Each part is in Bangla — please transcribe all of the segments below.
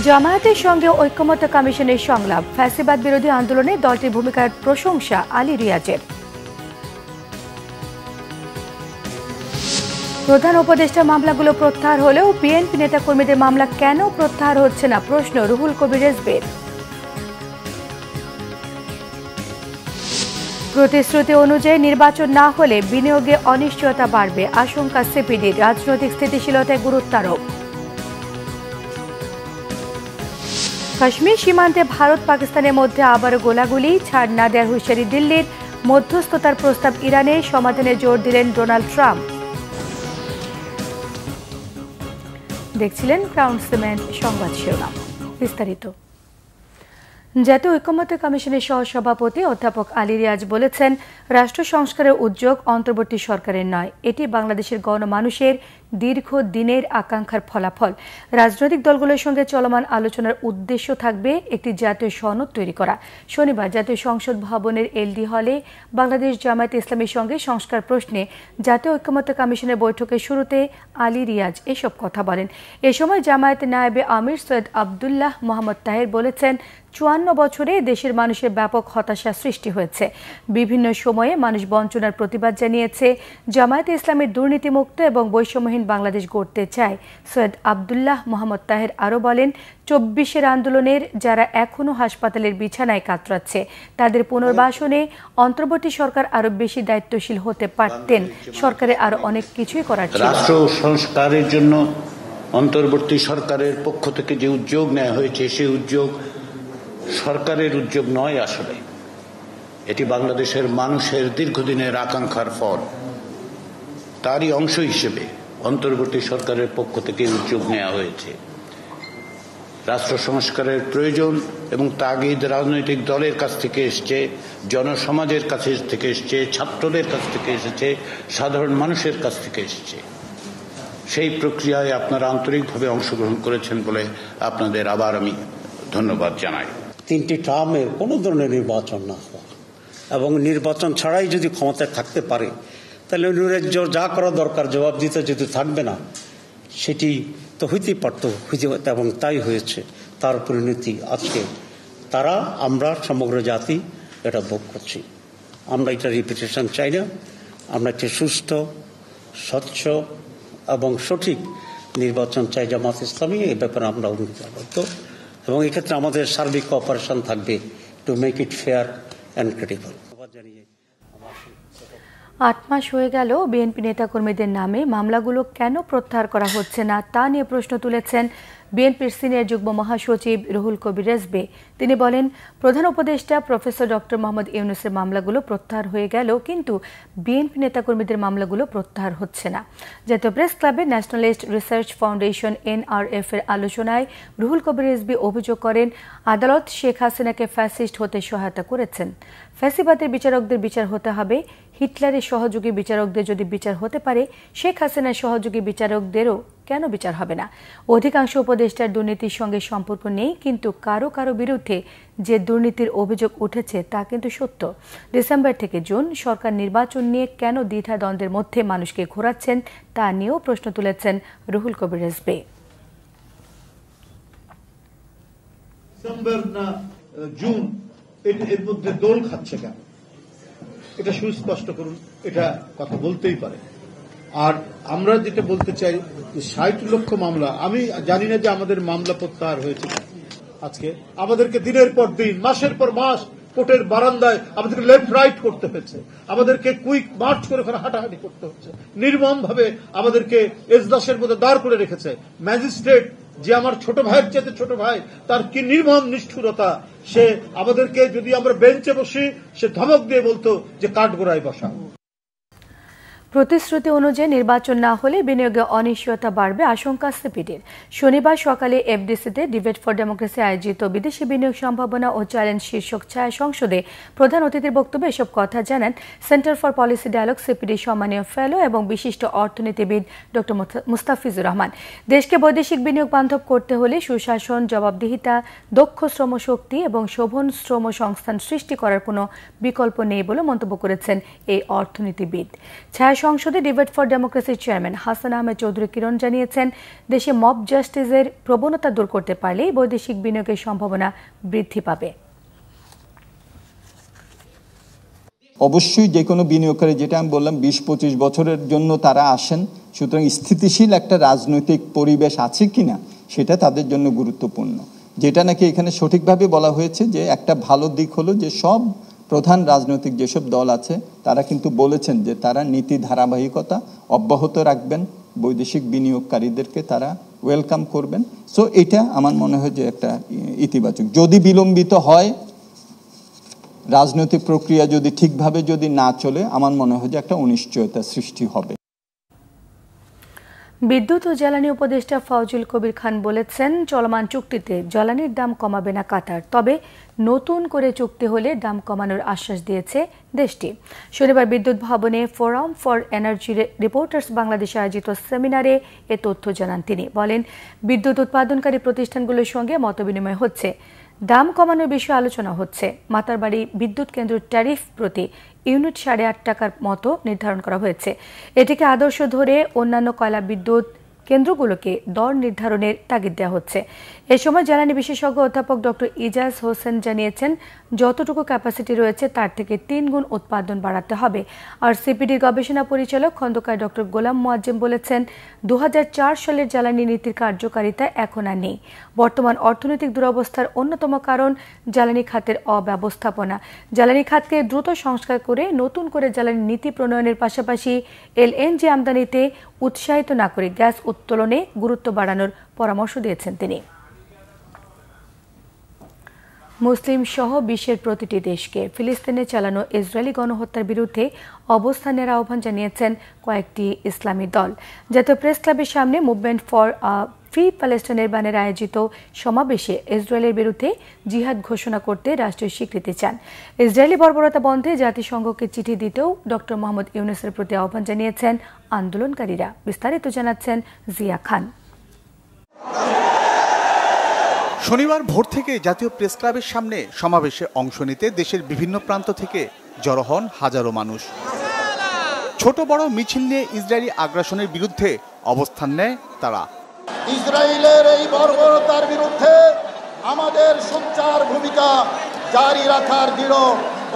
জামায়াতের সঙ্গে ঐক্যমত্য কমিশনের সংলাপ, ফ্যাসিবাদ বিরোধী আন্দোলনে দলটির ভূমিকার প্রশংসা আলী রিয়াজের। প্রধান উপদেষ্টা মামলাগুলো প্রত্যাহার হলেও বিএনপি নেতাকর্মীদের মামলা কেন প্রত্যাহার হচ্ছে না, প্রশ্ন রুহুল কবির রেজভীর। প্রতিশ্রুতি অনুযায়ী নির্বাচন না হলে বিনিয়োগে অনিশ্চয়তা বাড়বে, আশঙ্কা সিপিডির। রাজনৈতিক স্থিতিশীলতায় গুরুত্ব আরোপ। কাশ্মীর সীমান্তে ভারত পাকিস্তানের মধ্যে আবারও গোলাগুলি, ছাড় না দেওয়ার হুঁশিয়ারি দিল্লির। মধ্যস্থতার প্রস্তাব ইরানের, সমাধানে জোর দিলেন ডোনাল্ড ট্রাম্প। দেখছিলেন ক্রাউন সিমেন্ট সংবাদ শিরোনাম। বিস্তারিত। জাতীয় ঐক্যমত্য কমিশনের সহসভাপতি অধ্যাপক আলী রিয়াজ বলেছেন, রাষ্ট্র সংস্কারের উদ্যোগ অন্তর্বর্তী সরকারের নয়, এটি বাংলাদেশের গণমানুষের দীর্ঘদিনের আকাঙ্ক্ষার ফলাফল। রাজনৈতিক দলগুলোর সঙ্গে চলমান আলোচনার উদ্দেশ্য থাকবে একটি জাতীয় সনদ তৈরি করা। শনিবার জাতীয় সংসদ ভবনের এলডি হলে বাংলাদেশ জামায়াতে ইসলামীর সঙ্গে সংস্কার প্রশ্নে জাতীয় ঐক্যমত্য কমিশনের বৈঠকের শুরুতে আলী রিয়াজ এসব কথা বলেন। এ সময় জামায়াতের নায়েবে আমির সৈয়দ আবদুল্লাহ মোহাম্মদ তাহের বলেছেন, ৫৪ বছরে দেশের মানুষের ব্যাপক হতাশা সৃষ্টি হয়েছে। বিভিন্ন সময়ে মানুষ বঞ্চনার প্রতিবাদ জানিয়েছে। জামায়াতে ইসলামের দুর্নীতিমুক্ত এবং বৈষম্যহীন বাংলাদেশ গড়তে চায়। সৈয়দ আবদুল্লাহ মোহাম্মদ তাহের আরও বলেন, ২৪-এর আন্দোলনের যারা এখনও হাসপাতালের বিছানায় কাতরাচ্ছে, তাদের পুনর্বাসনে অন্তর্বর্তী সরকার আরো বেশি দায়িত্বশীল হতে পারতেন। সরকারের আরো অনেক কিছুই করার ছিল। রাষ্ট্র সংস্কারের জন্য অন্তর্বর্তী সরকারের পক্ষ থেকে যে উদ্যোগ নেওয়া হয়েছে, সেই উদ্যোগ সরকারের উদ্যোগ নয়, আসলে এটি বাংলাদেশের মানুষের দীর্ঘদিনের আকাঙ্ক্ষার ফল। তারই অংশ হিসেবে অন্তর্বর্তী সরকারের পক্ষ থেকে উদ্যোগ নেওয়া হয়েছে। রাষ্ট্র সংস্কারের প্রয়োজন এবং তাগিদ রাজনৈতিক দলের কাছ থেকে এসছে, জনসমাজের কাছে থেকে এসছে, ছাত্রদের কাছ থেকে এসেছে, সাধারণ মানুষের কাছ থেকে এসছে। সেই প্রক্রিয়ায় আপনারা আন্তরিকভাবে অংশগ্রহণ করেছেন বলে আপনাদের আবার আমি ধন্যবাদ জানাই। 3টি টার্মের কোনো ধরনের নির্বাচন না হওয়া এবং নির্বাচন ছাড়াই যদি ক্ষমতায় থাকতে পারে, তাহলে যা করা দরকার জবাব দিতে যদি থাকবে না, সেটি তো হইতেই পারত, এবং তাই হয়েছে। তার পরিণতি আজকে আমরা সমগ্র জাতি এটা ভোগ করছি। আমরা এটা রিপিটেশন চাই না। আমরা একটি সুষ্ঠু, স্বচ্ছ এবং সঠিক নির্বাচন চাই। জামাত ইসলামী এই ব্যাপারে আমরা অঙ্গীকারবদ্ধ এবং এক্ষেত্রে আমাদের সার্বিক কোঅপারেশন থাকবে to make it fair and credible. ৮ মাস হয়ে গেল বিএনপি নেতাকর্মীদের নামে মামলাগুলো কেন প্রত্যাহার করা হচ্ছে না, তা নিয়ে প্রশ্ন তুলেছেন বিএনপির সিনিয়র যুগ্ম মহাসচিব রুহুল কবির রেজভী। তিনি বলেন, প্রধান উপদেষ্টা প্রফেসর ডক্টর মোহাম্মদ ইউনূসের মামলাগুলো প্রত্যাহার হয়ে গেল, কিন্তু বিএনপি নেতাকর্মীদের মামলাগুলো প্রত্যাহার হচ্ছে না। জাতীয় প্রেস ক্লাবে ন্যাশনালিস্ট রিসার্চ ফাউন্ডেশন NRF এর আলোচনায় রুহুল কবির রেজভী অভিযোগ করেন, আদালত শেখ হাসিনাকে ফ্যাসিস্ট হতে সহায়তা করেছেন। ফ্যাসিবাদের বিচারকদের বিচার হতে হবে। হিটলারের সহযোগী বিচারকদের যদি বিচার হতে পারে, শেখ হাসিনার সহযোগী বিচারকদেরও কেন বিচার হবে না? অধিকাংশ উপদেষ্টার দুর্নীতির সঙ্গে সম্পর্ক নেই, কিন্তু কারো কারো বিরুদ্ধে যে দুর্নীতির অভিযোগ উঠেছে তা কিন্তু সত্য। ডিসেম্বর থেকে জুন সরকার নির্বাচন নিয়ে কেন দ্বিধা দ্বন্দ্বের মধ্যে মানুষকে ঘোরাচ্ছেন, তা নিয়েও প্রশ্ন তুলেছেন রুহুল কবির রেজভী। ডিসেম্বর না জুন, এর মধ্যে দোল খাচ্ছে কেন? এটা সুস্পষ্ট করুন। এটা কথা বলতেই পারে। আর আমরা যেটা বলতে চাই, ৬০ লক্ষ মামলা, আমি জানি না যে আমাদের মামলা প্রত্যাহার হয়েছে। আজকে আমাদেরকে দিনের পর দিন, মাসের পর মাস কোর্টের বারান্দায় আমাদেরকে লেফট রাইট করতে হয়েছে, আমাদেরকে কুইক মার্চ করে ওখানে হাঁটাহাঁটি করতে হচ্ছে। নির্মম ভাবে আমাদেরকে এজলাসের মধ্যে দাঁড় করে রেখেছে। ম্যাজিস্ট্রেট, যে আমার ছোট ভাইয়ের চেয়ে ছোট ভাই, তার কি নির্মম নিষ্ঠুরতা! সে আমাদেরকে, যদি আমরা বেঞ্চে বসি, সে ধমক দিয়ে বলতো যে কাঠগোড়ায় বসা। প্রতিশ্রুতি অনুযায়ী নির্বাচন না হলে বিনিয়োগে অনিশ্চয়তা বাড়বে, আশঙ্কা সিপিডির। শনিবার সকালে এফডিসিতে ডিবেট ফর ডেমোক্রেসি আয়োজিত বিদেশি বিনিয়োগ সম্ভাবনা ও চ্যালেঞ্জ শীর্ষক ছায়া সংসদে প্রধান অতিথির বক্তব্যে এসব কথা জানান সেন্টার ফর পলিসি ডায়ালগ সিপিডির সম্মানীয় ফেলো এবং বিশিষ্ট অর্থনীতিবিদ ডক্টর মুস্তাফিজুর রহমান। দেশকে বৈদেশিক বিনিয়োগ বান্ধব করতে হলে সুশাসন, জবাবদিহিতা, দক্ষ শ্রমশক্তি এবং শোভন শ্রম সংস্থান সৃষ্টি করার কোনো বিকল্প নেই বলে মন্তব্য করেছেন এই অর্থনীতিবিদ। ছায়া সংসদে ডিবেট ফর ডেমোক্রেসির চেয়ারম্যান হাসান আহমেদ চৌধুরী কিরণ জানিয়েছেন, দেশে মব জাস্টিসের প্রবণতা দূর করতে পারলেই বৈদেশিক বিনিয়োগের সম্ভাবনা বৃদ্ধি পাবে। অবশ্যই যে কোনো বিনিয়োগকারী, যেটা আমি বললাম ২০-২৫ বছরের জন্য তারা আসেন, সুতরাং স্থিতিশীল একটা রাজনৈতিক পরিবেশ আছে কিনা সেটা তাদের জন্য গুরুত্বপূর্ণ। যেটা নাকি এখানে সঠিকভাবে বলা হয়েছে যে একটা ভালো দিক হলো যে সব প্রধান রাজনৈতিক যেসব দল আছে তারা কিন্তু বলেছেন যে তারা নীতি ধারাবাহিকতা অব্যাহত রাখবেন, বৈদেশিক বিনিয়োগকারীদেরকে তারা ওয়েলকাম করবেন। সো এটা আমার মনে হয় যে একটা ইতিবাচক। যদি বিলম্বিত হয়, রাজনৈতিক প্রক্রিয়া যদি ঠিকভাবে যদি না চলে, আমার মনে হয় যে একটা অনিশ্চয়তা সৃষ্টি হবে। বিদ্যুৎ ও জ্বালানি উপদেষ্টা ফজলুল কবির খান বলেছেন, চলমান চুক্তিতে জ্বালানির দাম কমাবে না কাতার, তবে নতুন করে চুক্তি হলে দাম কমানোর আশ্বাস দিয়েছে দেশটি। শনিবার বিদ্যুৎ ভবনে ফোরাম ফর এনার্জি রিপোর্টার্স বাংলাদেশে আয়োজিত সেমিনারে এ তথ্য জানান তিনি। বলেন, বিদ্যুৎ উৎপাদনকারী প্রতিষ্ঠানগুলোর সঙ্গে মতবিনিময় হচ্ছে, দাম কমানোর বিষয়ে আলোচনা হচ্ছে। মাতারবাড়ি বিদ্যুৎ কেন্দ্র ট্যারিফ প্রতি ইউনিট 8.5 টাকার মতো নির্ধারণ করা হয়েছে। এটিকে আদর্শ ধরে অন্যান্য কয়লা বিদ্যুৎ কেন্দ্রগুলোকে দর নির্ধারণের তাগিদ দেওয়া হচ্ছে। এ সময় জ্বালানি বিশেষজ্ঞ অধ্যাপক ডক্টর ইজাজ হোসেন জানিয়েছেন, যতটুকু ক্যাপাসিটি রয়েছে তার থেকে 3 গুণ উৎপাদন বাড়াতে হবে। আর সিপিডির গবেষণা পরিচালক খন্দকার ডক্টর গোলাম মোয়াজ্জেম বলেছেন, 2004 সালের জ্বালানি নীতির কার্যকারিতা এখন আর নেই। বর্তমান অর্থনৈতিক দুরবস্থার অন্যতম কারণ জ্বালানি খাতের অব্যবস্থাপনা। জ্বালানি খাতকে দ্রুত সংস্কার করে নতুন করে জ্বালানি নীতি প্রণয়নের পাশাপাশি এলএনজি আমদানিতে উৎসাহিত না করে গ্যাস উত্তোলনে গুরুত্ব বাড়ানোর পরামর্শ দিয়েছেন তিনি। মুসলিম সহ বিশ্বের প্রতিটি দেশকে ফিলিস্তিনে চালানো ইসরায়েলি গণহত্যার বিরুদ্ধে অবস্থানের আহ্বান জানিয়েছেন কয়েকটি ইসলামী দল। জাতীয় প্রেস ক্লাবের সামনে মুভমেন্ট ফর ফ্রি প্যালেস্টাইনের ব্যানারে আয়োজিত সমাবেশে ইসরায়েলের বিরুদ্ধে জিহাদ ঘোষণা করতে রাষ্ট্রীয় স্বীকৃতি চান। ইসরায়েলি বর্বরতা বন্ধে জাতিসংঘকে চিঠি দিতেও ডক্টর মোহাম্মদ ইউনূসের প্রতি আহ্বান জানিয়েছেন আন্দোলনকারীরা। বিস্তারিত জানাচ্ছেন জিয়া খান। শনিবার ভোর থেকে জাতীয় প্রেস ক্লাবের সামনে সমাবেশে অংশ নিতে দেশের বিভিন্ন প্রান্ত থেকে জড়ো হন হাজারো মানুষ। ছোট বড় মিছিল নিয়ে ইসরায়েলি আগ্রাসনের বিরুদ্ধে অবস্থান নেয় তারা। ইসরায়েলের এই বর্বরতার বিরুদ্ধে আমাদের সোচ্চার ভূমিকা জারি রাখার দৃঢ়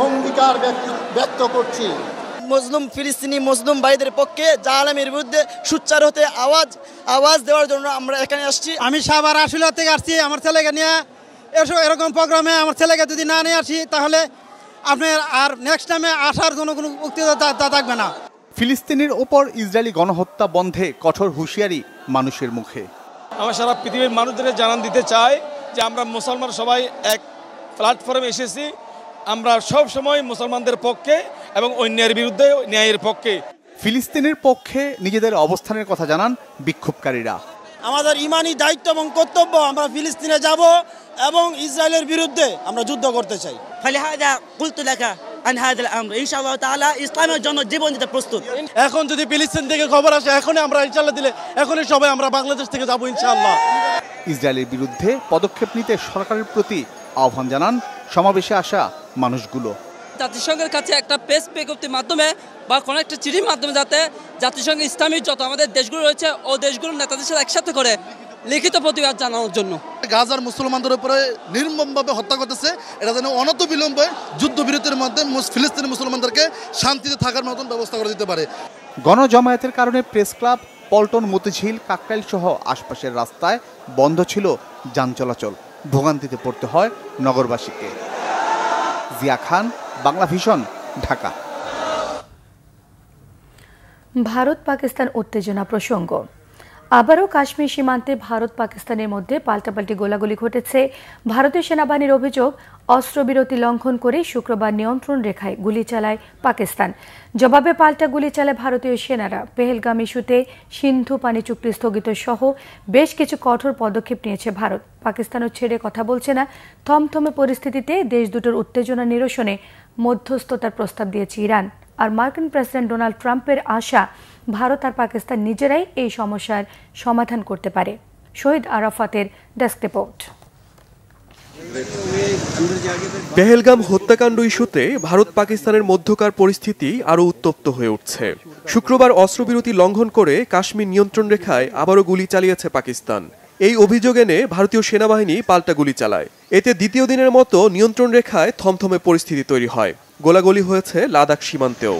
অঙ্গীকার ব্যক্ত করছি। মুসলিম ফিলিস্তিনি মুসলিম ভাইদের পক্ষে জালেমের বিরুদ্ধে সোচ্চার হতে আওয়াজ দেওয়ার জন্য আমরা এখানে আসছি। আমি সাভার আশুলিয়া থেকে আসছি আমার ছেলেকে নিয়ে। এরকম প্রোগ্রামে আমার ছেলেকে যদি না নিয়ে আসি তাহলে আপনার আর নেক্সট টাইমে আসার জন্য কোনো বক্তৃতা থাকবে না। ফিলিস্তিনের ওপর ইসরায়েলি গণহত্যা বন্ধে কঠোর হুঁশিয়ারি মানুষের মুখে। আমরা সারা পৃথিবীর মানুষদের জানান দিতে চাই যে আমরা মুসলমান সবাই এক প্ল্যাটফর্মে এসেছি। আমরা সব সময় মুসলমানদের পক্ষে এবং অন্যের বিরুদ্ধে ন্যায়ের পক্ষে। ফিলিস্তিনের পক্ষে নিজেদের অবস্থানের কথা জানান বিক্ষোভকারীরা। আমাদের ইমানি দায়িত্ব এবং কর্তব্য, আমরা ফিলিস্তিনে যাব এবং ইসরায়েলের বিরুদ্ধে আমরা যুদ্ধ করতে চাই। ইসলামের জন্য জীবন দিতে প্রস্তুত। এখন যদি ফিলিস্তিন থেকে খবর আসে এখনই আমরা ইনশাআল্লাহ দিলে এখনই সবাই আমরা বাংলাদেশ থেকে যাব ইনশাআল্লাহ। ইসরায়েলের বিরুদ্ধে পদক্ষেপ নিতে সরকারের প্রতি আহ্বান জানান সমাবেশে আসা মানুষগুলো। জাতিসংঘের কাছে একটা প্রেস বিজ্ঞপ্তির মাধ্যমে বা কোনো একটা চিঠির মাধ্যমে যাতে জাতিসংঘ ইসলামী যত আমাদের দেশগুলো রয়েছে ও দেশগুলোর নেতাদের সাথে একসাথে করে লিখিত প্রতিবাদ জানানোর জন্য। গাজার মুসলমানদের উপরে নির্মমভাবে হত্যা করতেছে, এটা যেন অনতিবিলম্বে যুদ্ধবিরতির মাধ্যমে ফিলিস্তিনি মুসলমানদেরকে শান্তিতে থাকার মতন ব্যবস্থা করে দিতে পারে। গণজমায়েতের কারণে প্রেস ক্লাব, পল্টন, মতিঝিল, কাকরাইল সহ আশপাশের রাস্তায় বন্ধ ছিল যান চলাচল। ভোগান্তিতে পড়তে হয় নগরবাসীকে। জিয়া খান, বাংলা ভিশন, ঢাকা। ভারত পাকিস্তান উত্তেজনা প্রসঙ্গ। আবারও কাশ্মীর সীমান্তে ভারত পাকিস্তানের মধ্যে পাল্টাপাল্টি গোলাগুলি ঘটেছে। ভারতীয় সেনাবাহিনীর অভিযোগ, অস্ত্রবিরতি লঙ্ঘন করে শুক্রবার নিয়ন্ত্রণ রেখায় গুলি চালায় পাকিস্তান। জবাবে পাল্টা গুলি চালায় ভারতীয় সেনারা। পেহেলগাম ইস্যুতে সিন্ধু পানি চুক্তি স্থগিত সহ বেশ কিছু কঠোর পদক্ষেপ নিয়েছে ভারত। পাকিস্তানও ছেড়ে কথা বলছে না। থমথমে পরিস্থিতিতে দেশ দুটোর উত্তেজনা নিরসনে মধ্যস্থতার প্রস্তাব দিয়েছে ইরান। আর মার্কিন প্রেসিডেন্ট ডোনাল্ড ট্রাম্পের আশা, ভারত আর পাকিস্তান নিজেরাই এই সমস্যার সমাধান করতে পারে। শহীদ আরাফাতের ডেস্ক রিপোর্ট। পেহেলগাম হত্যাকাণ্ড ইস্যুতে ভারত পাকিস্তানের মধ্যকার পরিস্থিতি আরও উত্তপ্ত হয়ে উঠছে। শুক্রবার অস্ত্রবিরতি লঙ্ঘন করে কাশ্মীর নিয়ন্ত্রণ রেখায় আবারও গুলি চালিয়েছে পাকিস্তান। এই অভিযোগ এনে ভারতীয় সেনাবাহিনী পাল্টা গুলি চালায়। এতে দ্বিতীয় দিনের মতো নিয়ন্ত্রণ রেখায় থমথমে পরিস্থিতি তৈরি হয়। গোলাগুলি হয়েছে লাদাখ সীমান্তেও।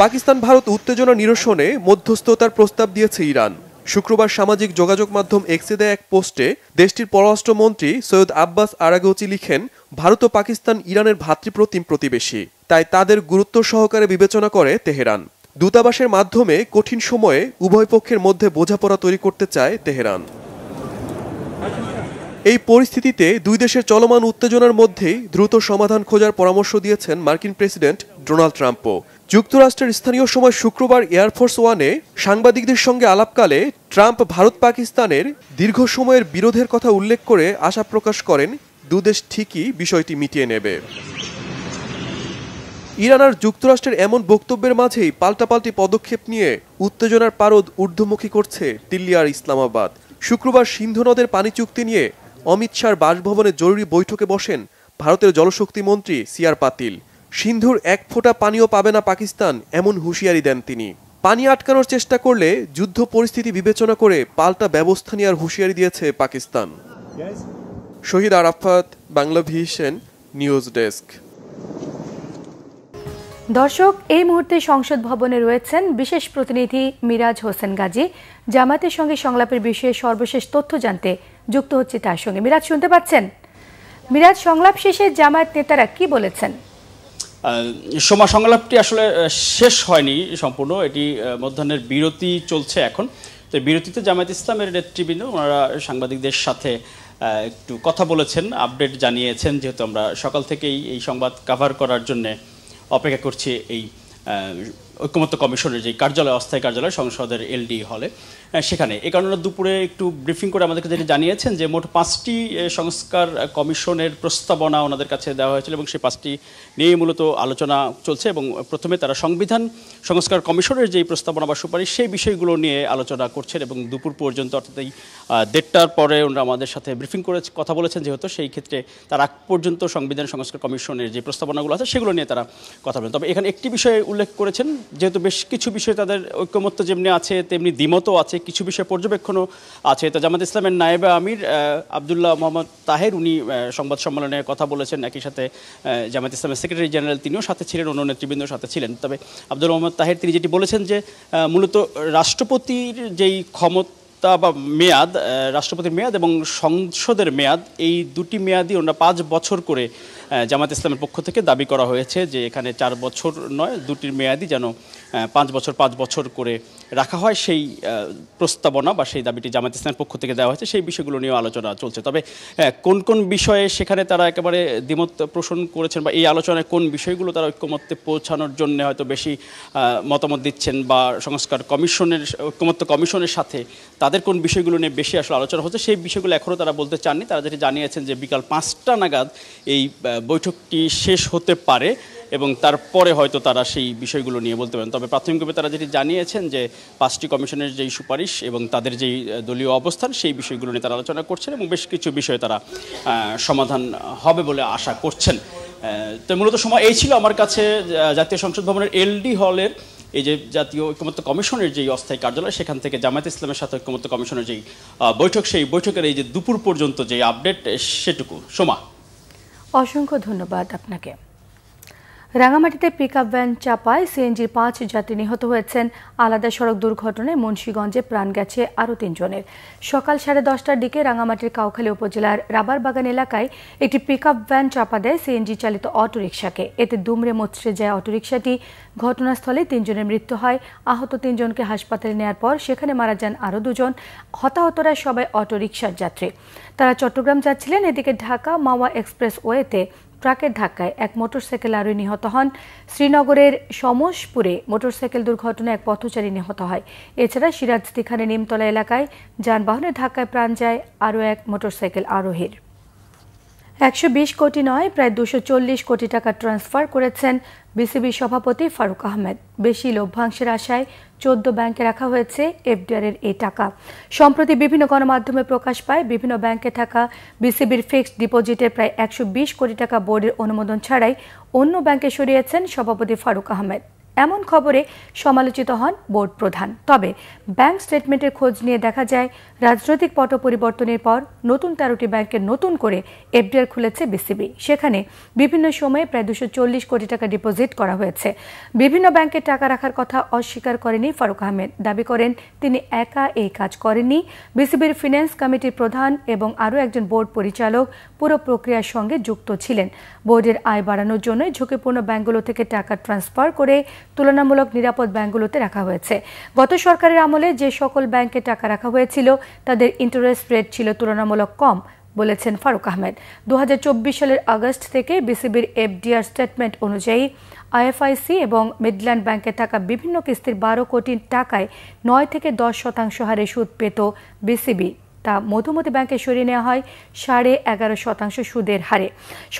পাকিস্তান ভারত উত্তেজনা নিরসনে মধ্যস্থতার প্রস্তাব দিয়েছে ইরান। শুক্রবার সামাজিক যোগাযোগ মাধ্যম এক্সে দেয়া এক পোস্টে দেশটির পররাষ্ট্রমন্ত্রী সৈয়দ আব্বাস আরাগচি লিখেন, ভারত ও পাকিস্তান ইরানের ভ্রাতৃপ্রতিম প্রতিবেশী, তাই তাদের গুরুত্ব সহকারে বিবেচনা করে তেহরান। দূতাবাসের মাধ্যমে কঠিন সময়ে উভয় পক্ষের মধ্যে বোঝাপড়া তৈরি করতে চায় তেহরান। এই পরিস্থিতিতে দুই দেশের চলমান উত্তেজনার মধ্যেই দ্রুত সমাধান খোঁজার পরামর্শ দিয়েছেন মার্কিন প্রেসিডেন্ট ডোনাল্ড ট্রাম্পও। যুক্তরাষ্ট্রের স্থানীয় সময় শুক্রবার এয়ারফোর্স ওয়ানে সাংবাদিকদের সঙ্গে আলাপকালে ট্রাম্প ভারত পাকিস্তানের দীর্ঘ সময়ের বিরোধের কথা উল্লেখ করে আশা প্রকাশ করেন দুদেশ ঠিকই বিষয়টি মিটিয়ে নেবে। ইরান আর যুক্তরাষ্ট্রের এমন বক্তব্যের মাঝেই পাল্টাপাল্টি পদক্ষেপ নিয়ে উত্তেজনার পারদ ঊর্ধ্বমুখী করছে দিল্লি আর ইসলামাবাদ। শুক্রবার সিন্ধু নদের পানি চুক্তি নিয়ে অমিত শাহর বাসভবনে জরুরি বৈঠকে বসেন ভারতের জলশক্তি মন্ত্রী সিআর পাতিল। সিন্ধুর এক ফোঁটা পানিও পাবে না পাকিস্তান, এমন হুঁশিয়ারি দেন তিনি। পানি আটকানোর চেষ্টা করলে যুদ্ধ পরিস্থিতি বিবেচনা করে পাল্টা ব্যবস্থা নেওয়ার হুঁশিয়ারি দিয়েছে Pakistan. Shahid Arafat, Bangla vision news desk. দর্শক, এই মুহূর্তে সংসদ ভবনে রয়েছেন বিশেষ প্রতিনিধি মিরাজ হোসেন গাজী। জামায়াতের সঙ্গে সংলাপের বিষয়ে সর্বশেষ তথ্য জানতে যুক্ত হচ্ছে তার সঙ্গে। মিরাজ, শুনতে পাচ্ছেন? মিরাজ, সংলাপ শেষে জামায়াত নেতারা কি বলেছেন? সংলাপটি আসলে শেষ হয়নি সম্পূর্ণ, এটি মধ্যাহ্নের বিরতি চলছে এখন। তো বিরতিতে জামায়াত ইসলামের নেতৃবৃন্দ ওনারা সাংবাদিকদের সাথে একটু কথা বলেছেন, আপডেট জানিয়েছেন। যেহেতু আমরা সকাল থেকেই এই সংবাদ কভার করার জন্য অপেক্ষা করছি এই ঐক্যমত্য কমিশনের যে কার্যালয়, অস্থায়ী কার্যালয় সংসদের এলডি হলে, সেখানে এই কারণে দুপুরে একটু ব্রিফিং করে আমাদেরকে যেটি জানিয়েছেন যে মোট 5টি সংস্কার কমিশনের প্রস্তাবনা ওনাদের কাছে দেওয়া হয়েছিল এবং সেই 5টি নিয়ে মূলত আলোচনা চলছে। এবং প্রথমে তারা সংবিধান সংস্কার কমিশনের যেই প্রস্তাবনা বা সুপারিশ সেই বিষয়গুলো নিয়ে আলোচনা করছেন এবং দুপুর পর্যন্ত, অর্থাৎ এই 1:30টার পরে ওনারা আমাদের সাথে ব্রিফিং করে কথা বলেছেন। যেহেতু সেই ক্ষেত্রে তার আগ পর্যন্ত সংবিধান সংস্কার কমিশনের যে প্রস্তাবনাগুলো আছে সেগুলো নিয়ে তারা কথা বলেন। তবে এখানে একটি বিষয়ে উল্লেখ করেছেন, যেহেতু বেশ কিছু বিষয় তাদের ঐক্যমত্য যেমনি আছে তেমনি দ্বিমতও আছে, কিছু বিষয় পর্যবেক্ষণও আছে। তো জামায়াত ইসলামের নায়েবে আমির আব্দুল্লাহ মোহাম্মদ তাহের উনি সংবাদ সম্মেলনে কথা বলেছেন। একই সাথে জামায়াত ইসলামের সেক্রেটারি জেনারেল তিনিও সাথে ছিলেন, অন্য নেতৃবৃন্দর সাথে ছিলেন। তবে আব্দুল্লাহ মোহাম্মদ তাহের তিনি যেটি বলেছেন যে মূলত রাষ্ট্রপতির যেই ক্ষমতা বা মেয়াদ, রাষ্ট্রপতির মেয়াদ এবং সংসদের মেয়াদ, এই দুটি মেয়াদই ওনারা 5 বছর করে জামায়াত ইসলামের পক্ষ থেকে দাবি করা হয়েছে যে এখানে 4 বছর নয়, দুটির মেয়াদই যেন 5 বছর করে রাখা হয়। সেই প্রস্তাবনা বা সেই দাবিটি জামায়াত ইসলামের পক্ষ থেকে দেওয়া হয়েছে। সেই বিষয়গুলো নিয়েও আলোচনা চলছে। তবে কোন কোন বিষয়ে সেখানে তারা একেবারে দ্বিমত পোষণ করেছেন বা এই আলোচনায় কোন বিষয়গুলো তারা ঐক্যমত্যে পৌঁছানোর জন্য হয়তো বেশি মতামত দিচ্ছেন বা সংস্কার কমিশনের ঐক্যমত্য কমিশনের সাথে তাদের কোন বিষয়গুলো নিয়ে বেশি আসলে আলোচনা হচ্ছে সেই বিষয়গুলো এখনও তারা বলতে চাননি। তারা যেটি জানিয়েছেন যে বিকাল 5টা নাগাদ এই বৈঠকটি শেষ হতে পারে এবং তারপরে হয়তো তারা সেই বিষয়গুলো নিয়ে বলতে পারেন। তবে প্রাথমিকভাবে তারা যেটি জানিয়েছেন যে 5টি কমিশনের যেই সুপারিশ এবং তাদের যেই দলীয় অবস্থান সেই বিষয়গুলো নিয়ে তারা আলোচনা করছেন এবং বেশ কিছু বিষয়ে তারা সমাধান হবে বলে আশা করছেন। তো মূলত সময় এই ছিল আমার কাছে জাতীয় সংসদ ভবনের এলডি হলের এই যে জাতীয় ঐক্যমত্য কমিশনের যেই অস্থায়ী কার্যালয়, সেখান থেকে জামায়াত ইসলামের সাথে ঐক্যমত্য কমিশনের যেই বৈঠক, সেই বৈঠকের এই যে দুপুর পর্যন্ত যে আপডেট সেটুকু। সোমা, অসংখ্য ধন্যবাদ আপনাকে। রাঙামাটিতে পিকআপ ভ্যান চাপায় সিএনজির 5 যাত্রী নিহত হয়েছেন। আলাদা সড়ক দুর্ঘটনায় মুন্সিগঞ্জে প্রাণ গেছে আরও 3 জনের। সকাল 10:30টার দিকে রাঙামাটির কাউখালী উপজেলার রাবারবাগান এলাকায় একটি পিকআপ ভ্যান চাপা দেয় সিএনজি চালিত অটোরিকশাকে। এতে দুমড়ে মুচড়ে যায় অটোরিকশাটি। ঘটনাস্থলে 3 জনের মৃত্যু হয়। আহত 3 জনকে হাসপাতালে নেওয়ার পর সেখানে মারা যান আরও 2 জন। হতাহতরা সবাই অটোরিকশার যাত্রী। তারা চট্টগ্রাম যাচ্ছিলেন। এদিকে ঢাকা মাওয়া এক্সপ্রেস ওয়েতে ট্রাকের ধাক্কায় এক মোটরসাইকেল আরোহী নিহত হন। শ্রীনগরের সমসপুরে মোটরসাইকেল দুর্ঘটনায় এক পথচারী নিহত হয়। এছাড়া সিরাজদিখানে নিমতলা এলাকায় যানবাহনের ধাক্কায় প্রাণ যায় আরও এক মোটরসাইকেল আরোহীর। 120 কোটি নয় প্রায় 240 কোটি টাকা ট্রান্সফার করেছেন বিসিবি সভাপতি ফারুক আহমেদ। বেশি লভ্যাংশের আশায় 14 ব্যাংকে রাখা হয়েছে এফডিআর এর এই টাকা। সম্প্রতি বিভিন্ন গণমাধ্যমে প্রকাশ পায় বিভিন্ন ব্যাংকে থাকা বিসিবির ফিক্সড ডিপোজিটের প্রায় 120 কোটি টাকা বোর্ডের অনুমোদন ছাড়াই অন্য ব্যাংকে সরিয়েছেন সভাপতি ফারুক আহমেদ। এমন খবরে সমালোচিত হন বোর্ড প্রধান। তবে ব্যাংক স্টেটমেন্টের খোঁজ নিয়ে দেখা যায় রাজনৈতিক পট পরিবর্তনের পর নতুন 13টি ব্যাংকে নতুন করে এফডিআর খুলেছে বিসিবি। সেখানে বিভিন্ন সময়ে প্রায় 240 কোটি টাকা ডিপোজিট করা হয়েছে। বিভিন্ন ব্যাংকে টাকা রাখার কথা অস্বীকার করেনি ফারুক আহমেদ। দাবি করেন তিনি একা এই কাজ করেননি। বিসিবির ফিন্যান্স কমিটির প্রধান এবং আরও একজন বোর্ড পরিচালক পুরো প্রক্রিয়ার সঙ্গে যুক্ত ছিলেন। বোর্ডের আয় বাড়ানোর জন্য ঝুঁকিপূর্ণ ব্যাংকগুলো থেকে টাকা ট্রান্সফার করে তুলনামূলক নিরাপদ ব্যাংকগুলোতে রাখা হয়েছে। গত সরকারের আমলে যে সকল ব্যাংকে টাকা রাখা হয়েছিল তাদের ইন্টারেস্ট রেট ছিল তুলনামূলক কম বলেছেন ফারুক আহমেদ। 2024 সালের আগস্ট থেকে বিসিবির এফডিআর স্টেটমেন্ট অনুযায়ী আইএফআইসি এবং মিডল্যান্ড ব্যাংকে থাকা বিভিন্ন কিস্তির 12 কোটি টাকায় 9 থেকে 10% হারে সুদ পেত বিসিবি। তা মধুমতি ব্যাংকে সরিয়ে নেওয়া হয় 11.5% সুদের হারে।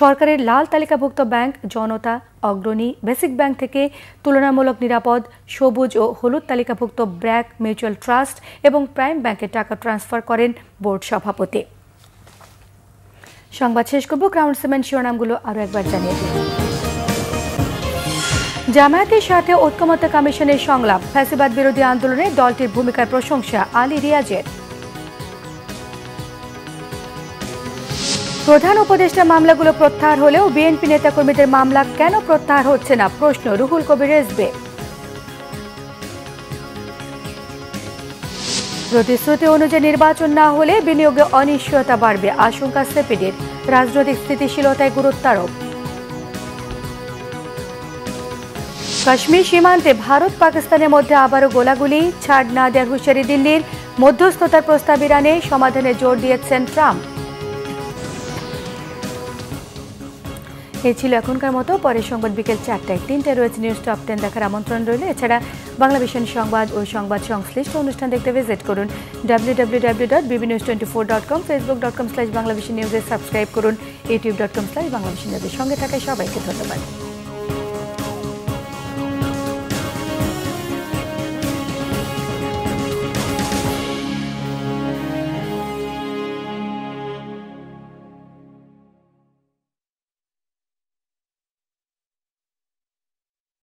সরকারের লাল তালিকাভুক্ত ব্যাংক জনতা, অগ্রণী, বেসিক ব্যাংক থেকে তুলনামূলক নিরাপদ সবুজ ও হলুদ তালিকাভুক্ত ব্র্যাক, মিউচুয়াল ট্রাস্ট এবং প্রাইম ব্যাংকে টাকা ট্রান্সফার করেন বোর্ড সভাপতি। সংবাদ শেষ করব ক্রাউন সিমেন্ট শিরোনামগুলো আরও একবার জানিয়ে দিন। জামায়াতের সাথে ঐক্যমত্য কমিশনের সংলাপ, ফ্যাসিবাদ বিরোধী আন্দোলনে দলটির ভূমিকার প্রশংসা আলী রিয়াজের। প্রধান উপদেষ্টা মামলাগুলো প্রত্যাহার হলেও বিএনপি নেতাকর্মীদের মামলা কেন প্রত্যাহার হচ্ছে না, প্রশ্ন রুহুল কবির রেজবে। প্রতিশ্রুতি অনুযায়ী নির্বাচন না হলে বিনিয়োগে অনিশ্চয়তা বাড়বে, আশঙ্কা সেপিডির। রাজনৈতিক স্থিতিশীলতায় গুরুত্ব আরোপ। কাশ্মীর সীমান্তে ভারত পাকিস্তানের মধ্যে আবারও গোলাগুলি, ছাড় না দেওয়ার হুঁশিয়ারি দিল্লির। মধ্যস্থতার প্রস্তাব ইরানে, সমাধানে জোর দিয়েছেন ট্রাম্প। এই ছিল এখনকার মতো। পরের সংবাদ বিকেল 4টায়। 3টায় রয়েছে নিউজ টপ 10 দেখার আমন্ত্রণ রইল। এছাড়া বাংলা ভিশন সংবাদ ও সংবাদ সংশ্লিষ্ট অনুষ্ঠান দেখতে ভিজিট করুন www.bbnews24.com, facebook.com/banglavishnnews সাবস্ক্রাইব করুন, youtube.com/banglavishnnews। সঙ্গে থাকায় সবাইকে ধন্যবাদ।